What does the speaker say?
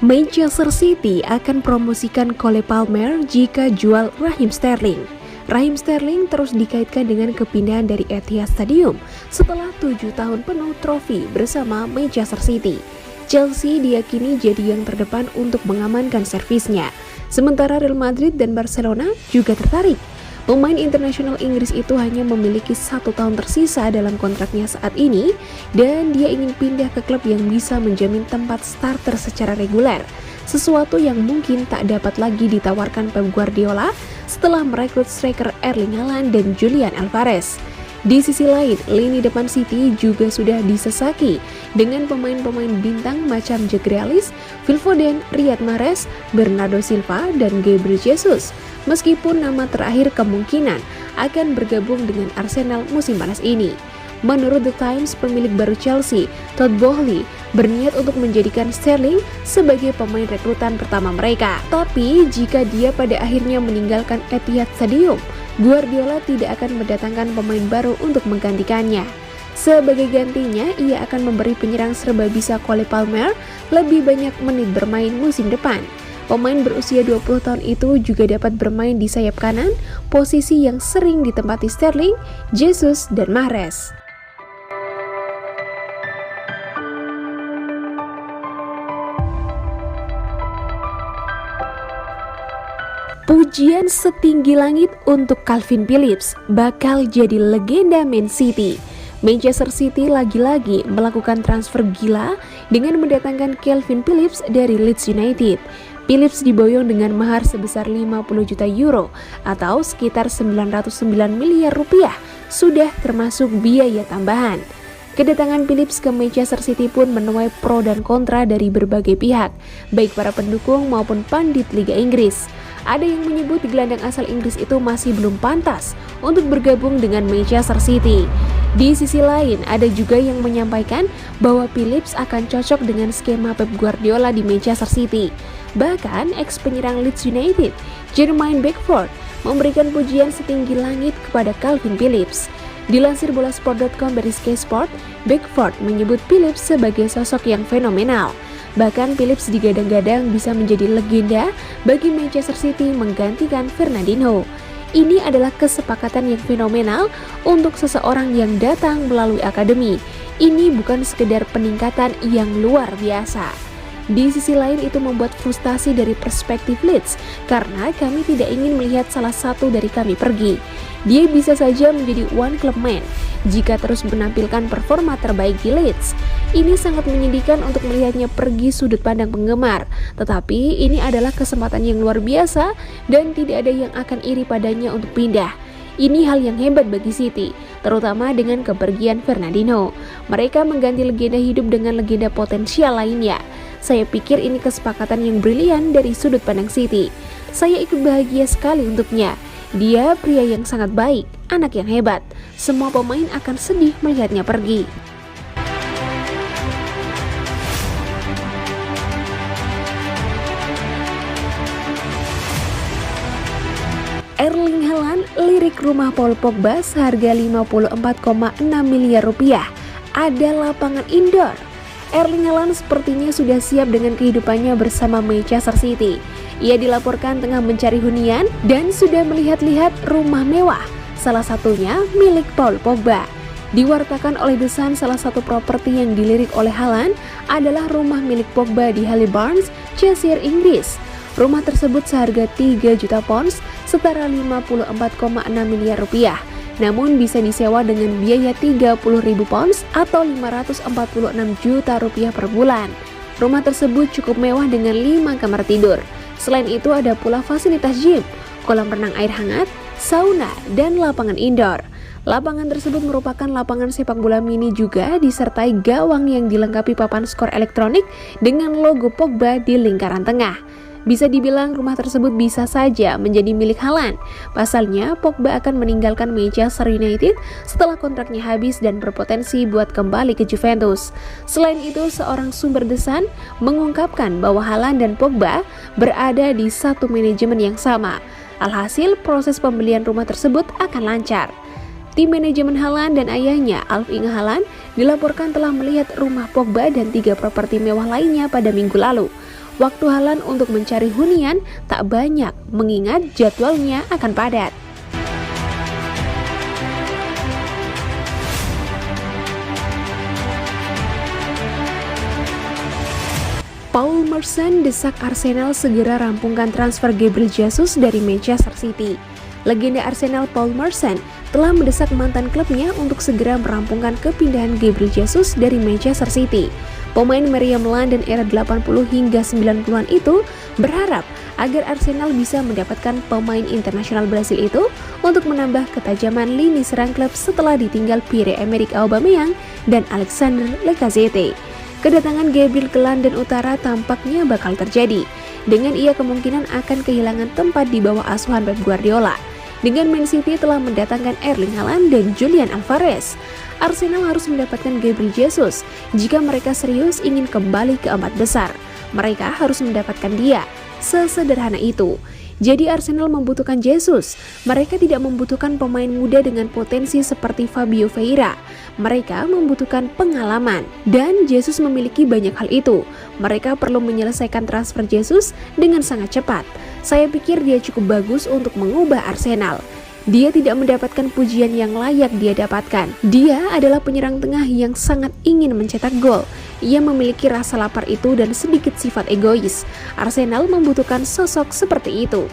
Manchester City akan promosikan Cole Palmer jika jual Raheem Sterling. Raheem Sterling terus dikaitkan dengan kepindahan dari Etihad Stadium setelah 7 tahun penuh trofi bersama Manchester City. Chelsea diyakini jadi yang terdepan untuk mengamankan servisnya. Sementara Real Madrid dan Barcelona juga tertarik. Pemain internasional Inggris itu hanya memiliki 1 tahun tersisa dalam kontraknya saat ini dan dia ingin pindah ke klub yang bisa menjamin tempat starter secara reguler, sesuatu yang mungkin tak dapat lagi ditawarkan Pep Guardiola setelah merekrut striker Erling Haaland dan Julian Alvarez. Di sisi lain, lini depan City juga sudah disesaki dengan pemain-pemain bintang macam Jack Grealish, Phil Foden, Riyad Mahrez, Bernardo Silva, dan Gabriel Jesus. Meskipun nama terakhir kemungkinan akan bergabung dengan Arsenal musim panas ini. Menurut The Times, pemilik baru Chelsea, Todd Boehly, berniat untuk menjadikan Sterling sebagai pemain rekrutan pertama mereka. Tapi jika dia pada akhirnya meninggalkan Etihad Stadium, Guardiola tidak akan mendatangkan pemain baru untuk menggantikannya. Sebagai gantinya, ia akan memberi penyerang serba bisa Cole Palmer lebih banyak menit bermain musim depan. Pemain berusia 20 tahun itu juga dapat bermain di sayap kanan, posisi yang sering ditempati Sterling, Jesus, dan Mahrez. Pujian setinggi langit untuk Calvin Phillips bakal jadi legenda Man City. Manchester City lagi-lagi melakukan transfer gila dengan mendatangkan Calvin Phillips dari Leeds United. Phillips diboyong dengan mahar sebesar 50 juta euro atau sekitar 909 miliar rupiah, sudah termasuk biaya tambahan. Kedatangan Phillips ke Manchester City pun menuai pro dan kontra dari berbagai pihak, baik para pendukung maupun pandit Liga Inggris. Ada yang menyebut gelandang asal Inggris itu masih belum pantas untuk bergabung dengan Manchester City. Di sisi lain, ada juga yang menyampaikan bahwa Phillips akan cocok dengan skema Pep Guardiola di Manchester City. Bahkan, ex-penyerang Leeds United, Jermaine Beckford, memberikan pujian setinggi langit kepada Calvin Phillips. Dilansir bolasport.com dari Sky Sport, Beckford menyebut Phillips sebagai sosok yang fenomenal. Bahkan Phillips digadang-gadang bisa menjadi legenda bagi Manchester City menggantikan Fernandinho. Ini adalah kesepakatan yang fenomenal untuk seseorang yang datang melalui akademi. Ini bukan sekedar peningkatan yang luar biasa. Di sisi lain itu membuat frustasi dari perspektif Leeds karena kami tidak ingin melihat salah satu dari kami pergi. Dia bisa saja menjadi one club man jika terus menampilkan performa terbaik di Leeds. Ini sangat menyedihkan untuk melihatnya pergi sudut pandang penggemar, tetapi ini adalah kesempatan yang luar biasa dan tidak ada yang akan iri padanya untuk pindah. Ini hal yang hebat bagi City, terutama dengan kepergian Fernandinho. Mereka mengganti legenda hidup dengan legenda potensial lainnya. Saya pikir ini kesepakatan yang brilian dari sudut pandang City. Saya ikut bahagia sekali untuknya. Dia pria yang sangat baik, anak yang hebat. Semua pemain akan sedih melihatnya pergi. Erling Haaland lirik rumah Paul Pogba seharga 54,6 miliar rupiah. Ada lapangan indoor. Erling Haaland sepertinya sudah siap dengan kehidupannya bersama Manchester City. Ia dilaporkan tengah mencari hunian dan sudah melihat-lihat rumah mewah, salah satunya milik Paul Pogba. Diwartakan oleh The Sun, salah satu properti yang dilirik oleh Haaland adalah rumah milik Pogba di Haileyburn, Cheshire, Inggris. Rumah tersebut seharga 3 juta pounds, setara 54,6 miliar rupiah. Namun bisa disewa dengan biaya 30.000 pounds atau 546 juta rupiah per bulan. Rumah tersebut cukup mewah dengan 5 kamar tidur. Selain itu ada pula fasilitas gym, kolam renang air hangat, sauna, dan lapangan indoor. Lapangan tersebut merupakan lapangan sepak bola mini juga disertai gawang yang dilengkapi papan skor elektronik dengan logo Pogba di lingkaran tengah. Bisa dibilang rumah tersebut bisa saja menjadi milik Haaland. Pasalnya, Pogba akan meninggalkan Manchester United setelah kontraknya habis dan berpotensi buat kembali ke Juventus. Selain itu, seorang sumber The Sun mengungkapkan bahwa Haaland dan Pogba berada di satu manajemen yang sama. Alhasil, proses pembelian rumah tersebut akan lancar. Tim manajemen Haaland dan ayahnya, Alf-Inge Haaland, dilaporkan telah melihat rumah Pogba dan 3 properti mewah lainnya pada minggu lalu. Waktu Haaland untuk mencari hunian tak banyak mengingat jadwalnya akan padat. Paul Merson desak Arsenal segera rampungkan transfer Gabriel Jesus dari Manchester City. Legenda Arsenal Paul Merson telah mendesak mantan klubnya untuk segera merampungkan kepindahan Gabriel Jesus dari Manchester City. Pemain meriam London era 80 hingga 90-an itu berharap agar Arsenal bisa mendapatkan pemain internasional Brasil itu untuk menambah ketajaman lini serang klub setelah ditinggal Pierre-Emerick Aubameyang dan Alexandre Lacazette. Kedatangan Gabriel ke London Utara tampaknya bakal terjadi, dengan ia kemungkinan akan kehilangan tempat di bawah asuhan Pep Guardiola. Dengan Man City telah mendatangkan Erling Haaland dan Julian Alvarez, Arsenal harus mendapatkan Gabriel Jesus jika mereka serius ingin kembali ke empat besar. Mereka harus mendapatkan dia, sesederhana itu. Jadi Arsenal membutuhkan Jesus. Mereka tidak membutuhkan pemain muda dengan potensi seperti Fabio Vieira. Mereka membutuhkan pengalaman, dan Jesus memiliki banyak hal itu. Mereka perlu menyelesaikan transfer Jesus dengan sangat cepat. Saya pikir dia cukup bagus untuk mengubah Arsenal. Dia tidak mendapatkan pujian yang layak dia dapatkan. Dia adalah penyerang tengah yang sangat ingin mencetak gol. Ia memiliki rasa lapar itu dan sedikit sifat egois. Arsenal membutuhkan sosok seperti itu.